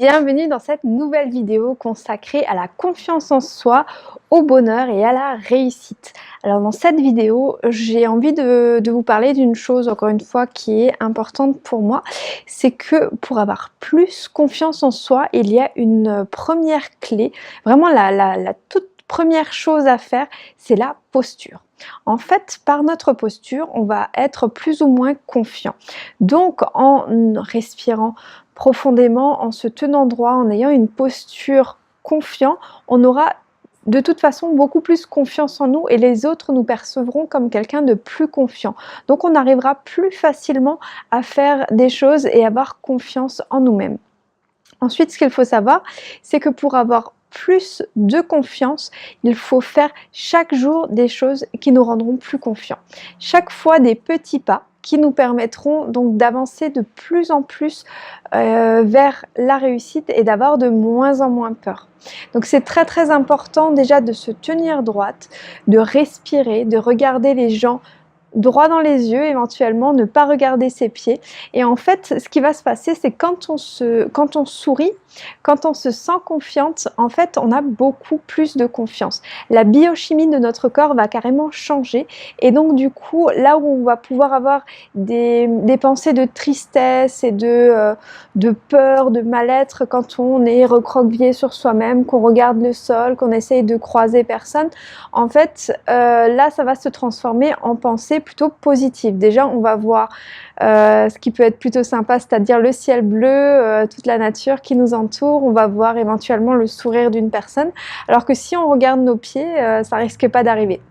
Bienvenue dans cette nouvelle vidéo consacrée à la confiance en soi, au bonheur et à la réussite. Alors dans cette vidéo, j'ai envie de vous parler d'une chose, encore une fois, qui est importante pour moi. C'est que pour avoir plus confiance en soi, il y a une première clé, vraiment la toute première chose à faire, c'est la posture. En fait, par notre posture, on va être plus ou moins confiant. Donc en respirant profondément, en se tenant droit, en ayant une posture confiante, on aura de toute façon beaucoup plus confiance en nous et les autres nous percevront comme quelqu'un de plus confiant. Donc on arrivera plus facilement à faire des choses et avoir confiance en nous-mêmes. Ensuite, ce qu'il faut savoir, c'est que pour avoir plus de confiance, il faut faire chaque jour des choses qui nous rendront plus confiants. Chaque fois des petits pas qui nous permettront donc d'avancer de plus en plus vers la réussite et d'avoir de moins en moins peur. Donc c'est très important déjà de se tenir droite, de respirer, de regarder les gens droit dans les yeux, éventuellement ne pas regarder ses pieds. Et en fait, ce qui va se passer, c'est quand on sourit, quand on se sent confiante, en fait, on a beaucoup plus de confiance. La biochimie de notre corps va carrément changer. Et donc, du coup, là où on va pouvoir avoir des pensées de tristesse et de peur, de mal-être, quand on est recroquevillé sur soi-même, qu'on regarde le sol, qu'on essaye de croiser personne, en fait, là, ça va se transformer en pensée plutôt positive. Déjà, on va voir ce qui peut être plutôt sympa, c'est-à-dire le ciel bleu, toute la nature qui nous entoure. On va voir éventuellement le sourire d'une personne, alors que si on regarde nos pieds, ça risque pas d'arriver.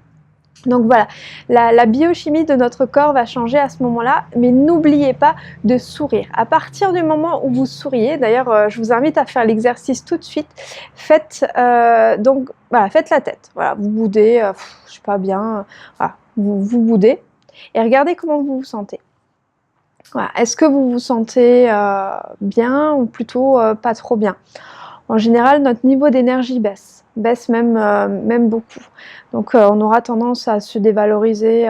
Donc voilà, la biochimie de notre corps va changer à ce moment-là, mais n'oubliez pas de sourire. À partir du moment où vous souriez, d'ailleurs je vous invite à faire l'exercice tout de suite, faites donc voilà, faites la tête, voilà, vous boudez, je suis pas bien, voilà, vous boudez et regardez comment vous vous sentez. Voilà. Est-ce que vous vous sentez bien ou plutôt pas trop bien? En général, notre niveau d'énergie baisse même beaucoup. Donc on aura tendance à se dévaloriser,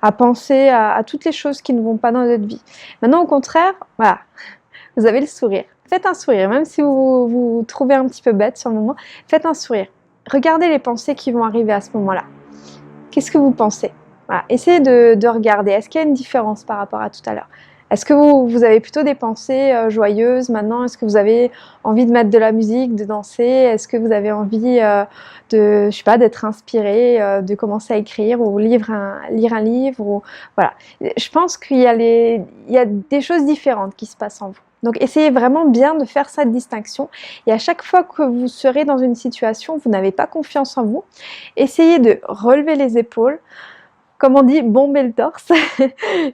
à penser à toutes les choses qui ne vont pas dans notre vie. Maintenant, au contraire, voilà, vous avez le sourire. Faites un sourire, même si vous vous trouvez un petit peu bête sur le moment, faites un sourire. Regardez les pensées qui vont arriver à ce moment-là. Qu'est-ce que vous pensez? Voilà. Essayez de regarder. Est-ce qu'il y a une différence par rapport à tout à l'heure? Est-ce que vous avez plutôt des pensées joyeuses maintenant? Est-ce que vous avez envie de mettre de la musique, de danser? Est-ce que vous avez envie je sais pas, d'être inspiré, de commencer à écrire ou lire un livre ou, voilà. Je pense qu'il y a des choses différentes qui se passent en vous. Donc essayez vraiment bien de faire cette distinction et à chaque fois que vous serez dans une situation où vous n'avez pas confiance en vous, essayez de relever les épaules, comme on dit, bomber le torse,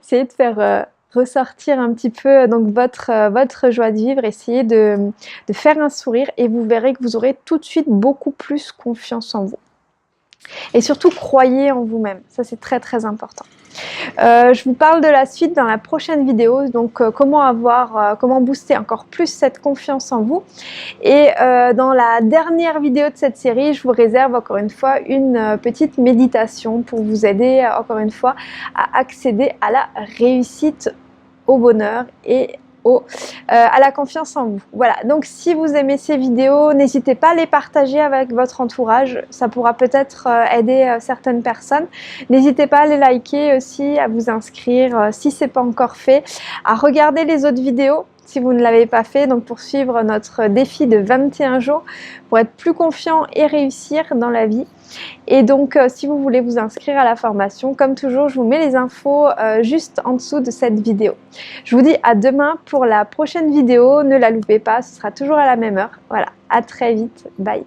essayez de faire ressortir un petit peu donc votre joie de vivre, essayez de faire un sourire et vous verrez que vous aurez tout de suite beaucoup plus confiance en vous. Et surtout, croyez en vous-même, ça c'est très important. Je vous parle de la suite dans la prochaine vidéo, donc comment booster encore plus cette confiance en vous. Et dans la dernière vidéo de cette série, je vous réserve encore une fois une petite méditation pour vous aider encore une fois à accéder à la réussite, au bonheur et à la confiance en vous. Voilà, donc si vous aimez ces vidéos, n'hésitez pas à les partager avec votre entourage, ça pourra peut-être aider certaines personnes. N'hésitez pas à les liker aussi, à vous inscrire si ce n'est pas encore fait, à regarder les autres vidéos si vous ne l'avez pas fait, donc pour suivre notre défi de 21 jours pour être plus confiant et réussir dans la vie. Et donc si vous voulez vous inscrire à la formation, comme toujours, je vous mets les infos juste en dessous de cette vidéo. Je vous dis à demain pour la prochaine vidéo, ne la loupez pas, ce sera toujours à la même heure. Voilà, à très vite, bye.